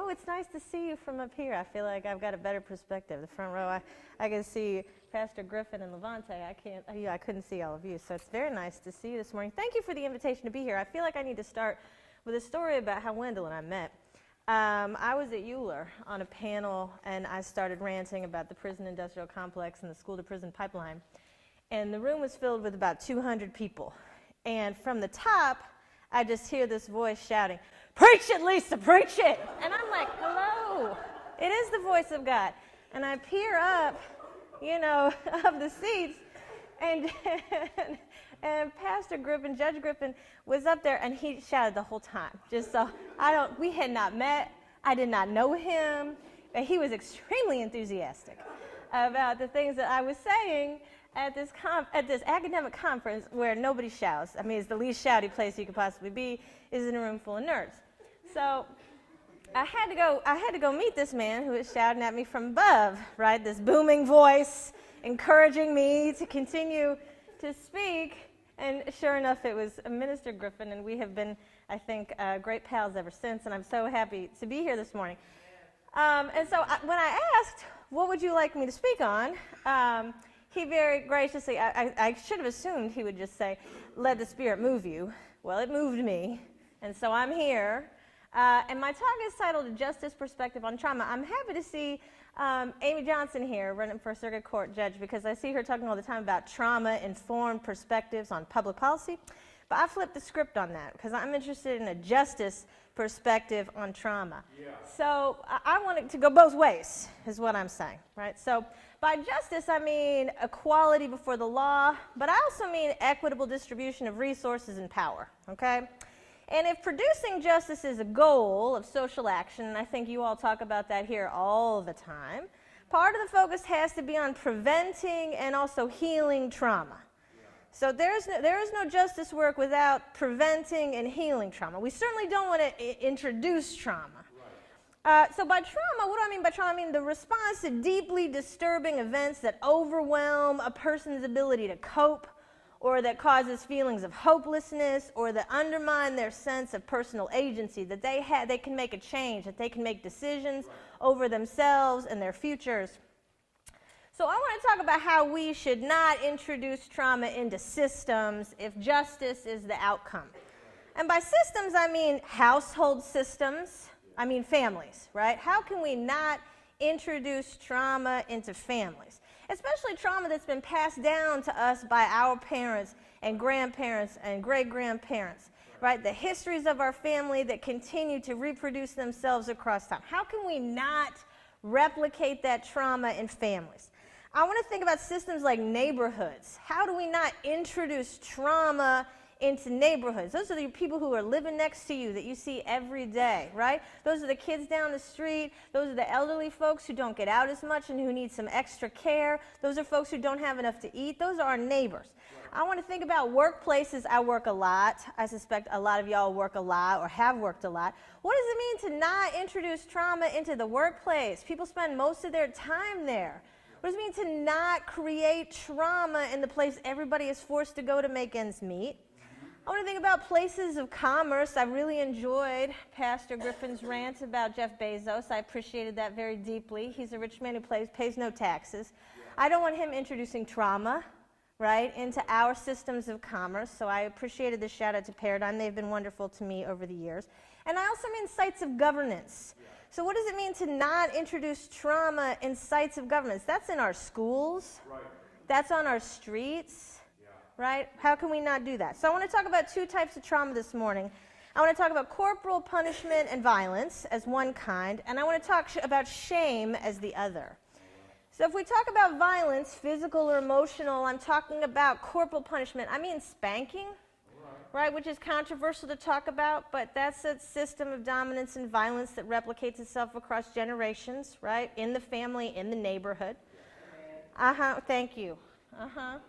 It's nice to see you from up here. I feel like I've got a better perspective. The front row, I can see Pastor Griffin and Levante. I couldn't see all of you, so it's very nice to see you this morning. Thank you for the invitation to be here. I feel like I need to start with a story about how Wendell and I met. I was at Euler on a panel, and I started ranting about the prison industrial complex and the school-to-prison pipeline. And the room was filled with about 200 people. And from the top, I just hear this voice shouting, "Preach it, Lisa, preach it!" And I'm like, hello, it is the voice of God. And I peer up, of the seats, and Pastor Griffin, Judge Griffin, was up there, and he shouted the whole time. Just so, we had not met, I did not know him, but he was extremely enthusiastic about the things that I was saying at this academic conference where nobody shouts. I mean, it's the least shouty place you could possibly be, is in a room full of nerds. So I had to go meet this man who was shouting at me from above, right? This booming voice encouraging me to continue to speak. And sure enough, it was Minister Griffin, and we have been, I think, great pals ever since, and I'm so happy to be here this morning. And so when I asked, what would you like me to speak on, he very graciously, I should have assumed he would just say, "Let the Spirit move you." Well, it moved me, and so I'm here. And my talk is titled, "A Justice Perspective on Trauma." I'm happy to see Amy Johnson here running for circuit court judge, because I see her talking all the time about trauma-informed perspectives on public policy. But I flipped the script on that because I'm interested in a justice perspective on trauma. Yeah. So I want it to go both ways, is what I'm saying, right? So by justice, I mean equality before the law, but I also mean equitable distribution of resources and power, okay? And if producing justice is a goal of social action, and I think you all talk about that here all the time, part of the focus has to be on preventing and also healing trauma. So there is no justice work without preventing and healing trauma. We certainly don't want to introduce trauma. Right. So by trauma, what do I mean by trauma? I mean the response to deeply disturbing events that overwhelm a person's ability to cope, or that causes feelings of hopelessness, or that undermine their sense of personal agency, that they can make a change, that they can make decisions over themselves and their futures. So I want to talk about how we should not introduce trauma into systems if justice is the outcome. And by systems, I mean household systems, I mean families, right? How can we not introduce trauma into families? Especially trauma that's been passed down to us by our parents and grandparents and great-grandparents, right? The histories of our family that continue to reproduce themselves across time. How can we not replicate that trauma in families? I want to think about systems like neighborhoods. How do we not introduce trauma into neighborhoods? Those are the people who are living next to you that you see every day, right? Those are the kids down the street. Those are the elderly folks who don't get out as much and who need some extra care. Those are folks who don't have enough to eat. Those are our neighbors. I want to think about workplaces. I work a lot. I suspect a lot of y'all work a lot or have worked a lot. What does it mean to not introduce trauma into the workplace? People spend most of their time there. What does it mean to not create trauma in the place everybody is forced to go to make ends meet? I want to think about places of commerce. I really enjoyed Pastor Griffin's rant about Jeff Bezos. I appreciated that very deeply. He's a rich man who pays no taxes. I don't want him introducing trauma, right, into our systems of commerce, so I appreciated the shout out to Paradigm. They've been wonderful to me over the years. And I also mean sites of governance. So what does it mean to not introduce trauma in sites of governance? That's in our schools. Right. That's on our streets. Yeah. Right? How can we not do that? So I want to talk about two types of trauma this morning. I want to talk about corporal punishment and violence as one kind, and I want to talk about shame as the other. So if we talk about violence, physical or emotional, I'm talking about corporal punishment. I mean spanking. Right, which is controversial to talk about, but that's a system of dominance and violence that replicates itself across generations, right, in the family, in the neighborhood. Thank you. I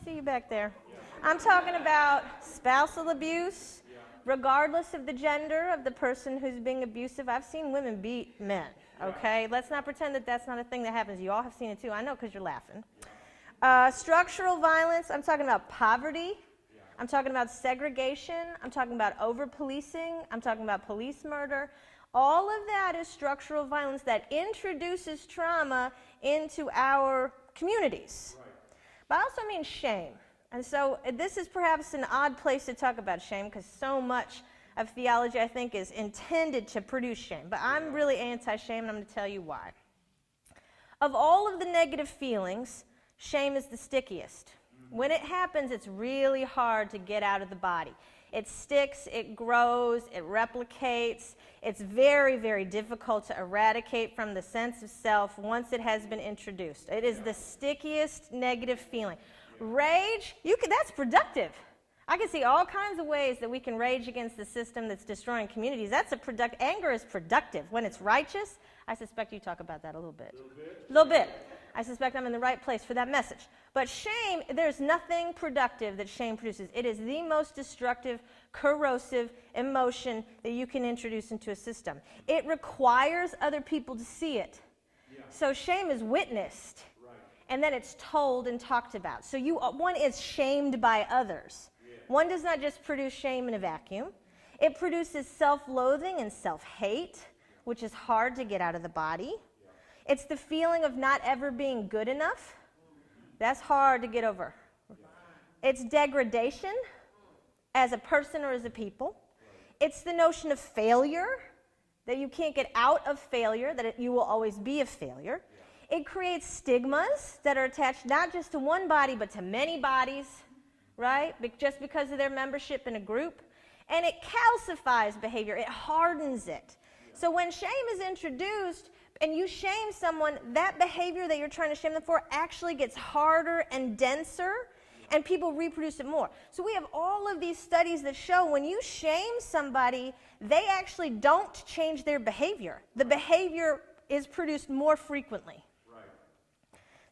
see you back there. I'm talking about spousal abuse, regardless of the gender of the person who's being abusive. I've seen women beat men, okay? Let's not pretend that that's not a thing that happens. You all have seen it too. I know because you're laughing. Structural violence, I'm talking about poverty. I'm talking about segregation. I'm talking about over-policing. I'm talking about police murder. All of that is structural violence that introduces trauma into our communities. Right. But I also mean shame. And so this is perhaps an odd place to talk about shame because so much of theology, I think, is intended to produce shame. But I'm really anti-shame, and I'm going to tell you why. Of all of the negative feelings, shame is the stickiest. When it happens, it's really hard to get out of the body. It sticks, it grows, it replicates. It's very, very difficult to eradicate from the sense of self once it has been introduced. It is the stickiest negative feeling. Rage, that's productive. I can see all kinds of ways that we can rage against the system that's destroying communities. Anger is productive. When it's righteous, I suspect you talk about that a little bit. A little bit. I suspect I'm in the right place for that message. But shame, there's nothing productive that shame produces. It is the most destructive, corrosive emotion that you can introduce into a system. It requires other people to see it. Yeah. So shame is witnessed, right, and then it's told and talked about. So one is shamed by others. Yeah. One does not just produce shame in a vacuum. It produces self-loathing and self-hate, which is hard to get out of the body. It's the feeling of not ever being good enough. That's hard to get over. It's degradation as a person or as a people. It's the notion of failure, that you can't get out of failure, that you will always be a failure. It creates stigmas that are attached not just to one body, but to many bodies, right? Just because of their membership in a group. And it calcifies behavior. It hardens it. So when shame is introduced, and you shame someone, that behavior that you're trying to shame them for actually gets harder and denser, and people reproduce it more. So we have all of these studies that show when you shame somebody, they actually don't change their behavior. The behavior is produced more frequently.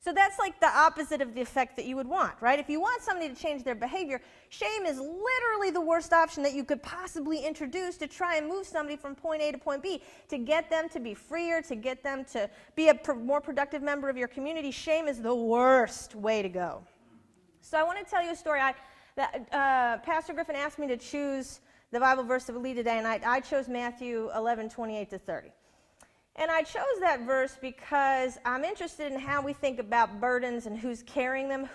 So that's like the opposite of the effect that you would want, right? If you want somebody to change their behavior, shame is literally the worst option that you could possibly introduce to try and move somebody from point A to point B, to get them to be freer, to get them to be a more productive member of your community. Shame is the worst way to go. So I want to tell you a story. Pastor Griffin asked me to choose the Bible verse of the lead today, and I chose Matthew 11:28-30. And I chose that verse because I'm interested in how we think about burdens and who's carrying them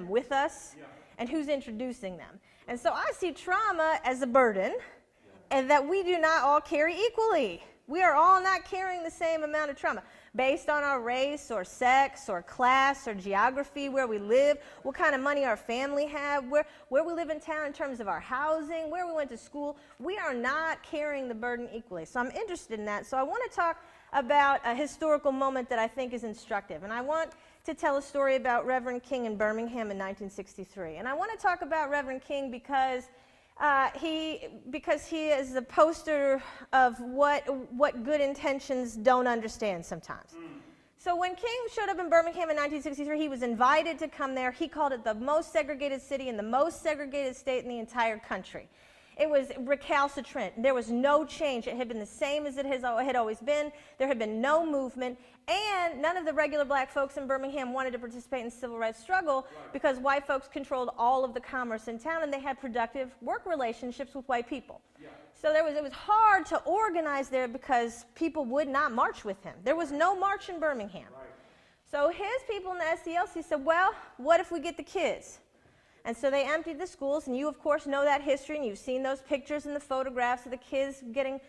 with us, and who's introducing them. And so I see trauma as a burden, and that we do not all carry equally. We are all not carrying the same amount of trauma based on our race or sex or class or geography, where we live, what kind of money our family have, where we live in town in terms of our housing, where we went to school. We are not carrying the burden equally. So I'm interested in that. So I want to talk about a historical moment that I think is instructive. And I want to tell a story about Reverend King in Birmingham in 1963. And I want to talk about Reverend King because he is the poster of what good intentions don't understand sometimes. So when King showed up in Birmingham in 1963, he was invited to come there. He called it the most segregated city and the most segregated state in the entire country. It was recalcitrant. There was no change. It had been the same as it had always been. There had been no movement. And none of the regular black folks in Birmingham wanted to participate in the civil rights struggle because white folks controlled all of the commerce in town, and they had productive work relationships with white people. Yeah. So it was hard to organize there because people would not march with him. There was no march in Birmingham. Right. So his people in the SCLC said, well, what if we get the kids? And so they emptied the schools, and you, of course, know that history, and you've seen those pictures and the photographs of the kids getting,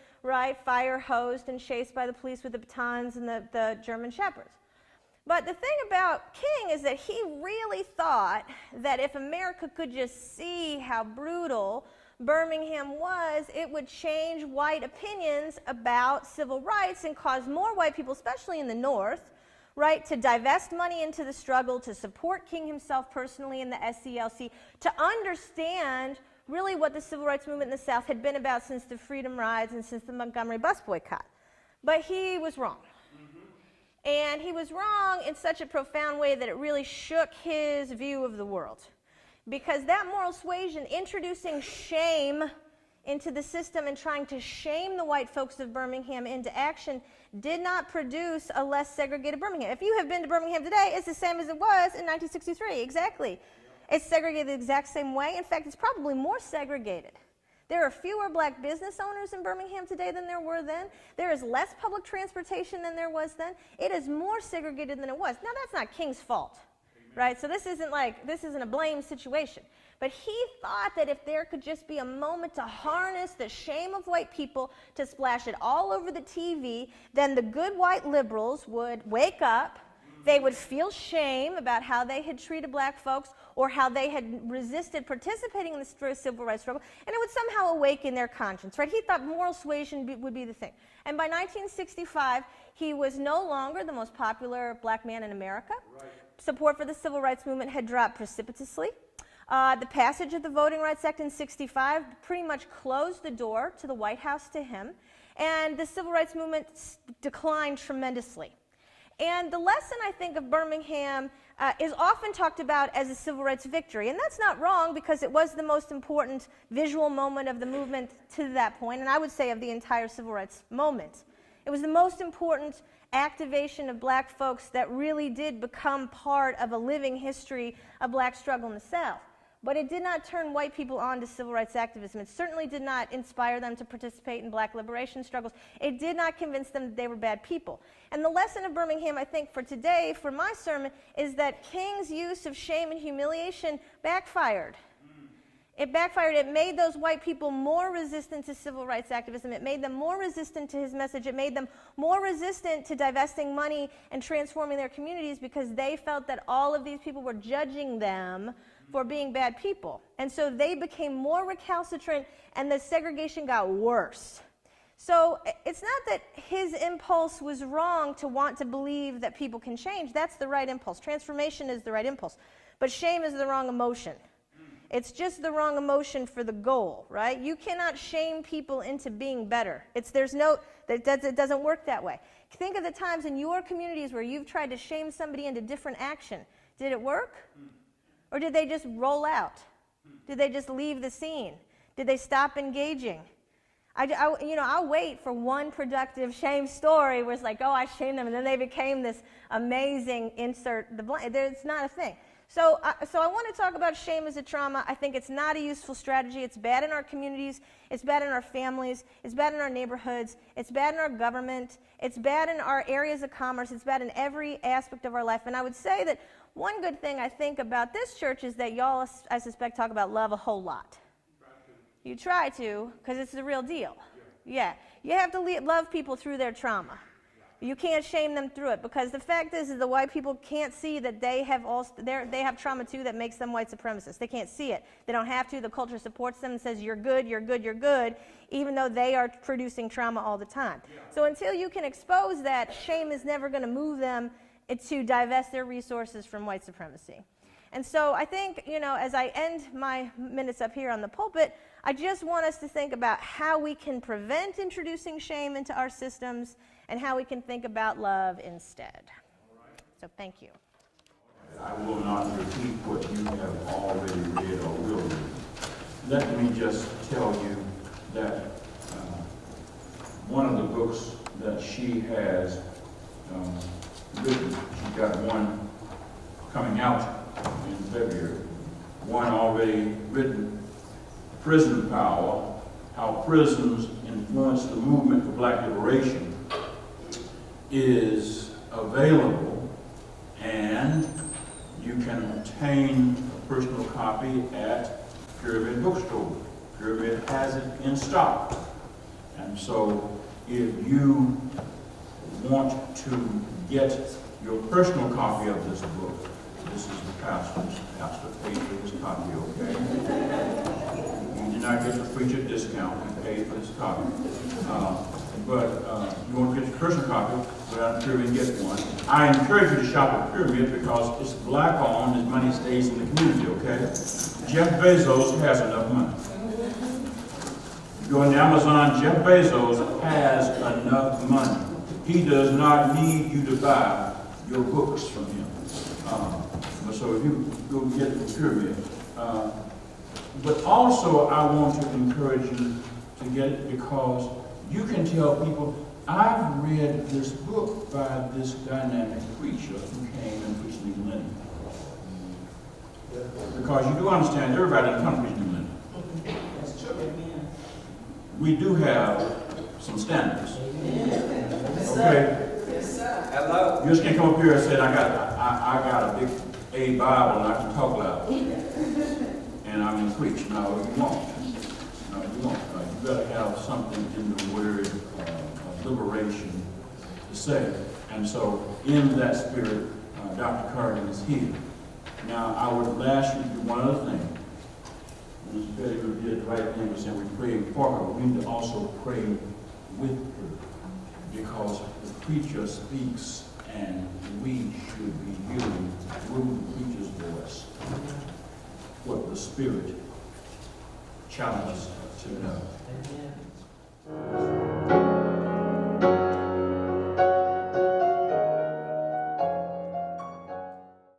fire hosed and chased by the police with the batons and the German shepherds. But the thing about King is that he really thought that if America could just see how brutal Birmingham was, it would change white opinions about civil rights and cause more white people, especially in the North, to divest money into the struggle, to support King himself personally in the SCLC, to understand really what the civil rights movement in the South had been about since the Freedom Rides and since the Montgomery bus boycott. But he was wrong. Mm-hmm. And he was wrong in such a profound way that it really shook his view of the world. Because that moral suasion, introducing shame into the system and trying to shame the white folks of Birmingham into action did not produce a less segregated Birmingham. If you have been to Birmingham today, it's the same as it was in 1963, exactly. It's segregated the exact same way. In fact, it's probably more segregated. There are fewer black business owners in Birmingham today than there were then. There is less public transportation than there was then. It is more segregated than it was. Now, that's not King's fault, right? So this isn't a blame situation. But he thought that if there could just be a moment to harness the shame of white people, to splash it all over the TV, then the good white liberals would wake up. They would feel shame about how they had treated black folks or how they had resisted participating in the civil rights struggle, and it would somehow awaken their conscience, right? He thought moral suasion would be the thing. And by 1965, he was no longer the most popular black man in America. Right. Support for the civil rights movement had dropped precipitously. The passage of the Voting Rights Act in '65 pretty much closed the door to the White House to him, and the civil rights movement declined tremendously. And the lesson, I think, of Birmingham is often talked about as a civil rights victory, and that's not wrong because it was the most important visual moment of the movement to that point, and I would say of the entire civil rights moment. It was the most important activation of black folks that really did become part of a living history of black struggle in the South. But it did not turn white people on to civil rights activism. It certainly did not inspire them to participate in black liberation struggles. It did not convince them that they were bad people. And the lesson of Birmingham, I think, for today, for my sermon, is that King's use of shame and humiliation backfired. It backfired. It made those white people more resistant to civil rights activism. It made them more resistant to his message. It made them more resistant to divesting money and transforming their communities because they felt that all of these people were judging them for being bad people. And so they became more recalcitrant and the segregation got worse. So it's not that his impulse was wrong to want to believe that people can change. That's the right impulse. Transformation is the right impulse. But shame is the wrong emotion. It's just the wrong emotion for the goal, right? You cannot shame people into being better. It doesn't work that way. Think of the times in your communities where you've tried to shame somebody into different action. Did it work? Or did they just roll out? Did they just leave the scene? Did they stop engaging? I'll wait for one productive shame story where it's like, oh, I shamed them, and then they became this amazing insert the blank. It's not a thing. So I want to talk about shame as a trauma. I think it's not a useful strategy. It's bad in our communities. It's bad in our families. It's bad in our neighborhoods. It's bad in our government. It's bad in our areas of commerce. It's bad in every aspect of our life. And I would say that one good thing I think about this church is that y'all, I suspect, talk about love a whole lot. You try to, because it's the real deal. Yeah. You have to love people through their trauma. You can't shame them through it, because the fact is the white people can't see that they have trauma too that makes them white supremacists. They can't see it. They don't have to. The culture supports them and says, you're good, you're good, you're good, even though they are producing trauma all the time. So until you can expose that, shame is never going to move them to divest their resources from white supremacy. And so I think, as I end my minutes up here on the pulpit, I just want us to think about how we can prevent introducing shame into our systems and how we can think about love instead. So thank you. I will not repeat what you have already read or will read. Let me just tell you that one of the books that she has written, she's got one coming out in February, one already written, Prison Power, How Prisons Influence the Movement for Black Liberation, is available, and you can obtain a personal copy at Pyramid Bookstore. Pyramid has it in stock. And so if you want to get your personal copy of this book, this is the pastor's. Pastor paid for this copy, okay? You did not get the preacher discount. You paid for this copy. But you want to get your personal copy, but I'm sure we can get one. I encourage you to shop at Pyramid because it's black-owned and money stays in the community, okay? Jeff Bezos has enough money. You go on Amazon, Jeff Bezos has enough money. He does not need you to buy your books from him. So if you go get the Pyramid. But also I want to encourage you to get it, because you can tell people, I've read this book by this dynamic preacher who came and preached New Millennium. Because you do understand, everybody doesn't come to preach New Millennium. That's true. We do have some standards. Okay? Hello. You just can't come up here and say, I got a big A Bible and I can talk loud. And I'm going to preach. No, you won't. No, you won't. You got to have something in the word of liberation to say. And so, in that spirit, Dr. Carter is here. Now, I would ask you to do one other thing. Ms. Betty did the right thing, was saying we pray for her. We need to also pray with her, because the preacher speaks and we should be hearing through the preacher's voice what the Spirit challenges us to know.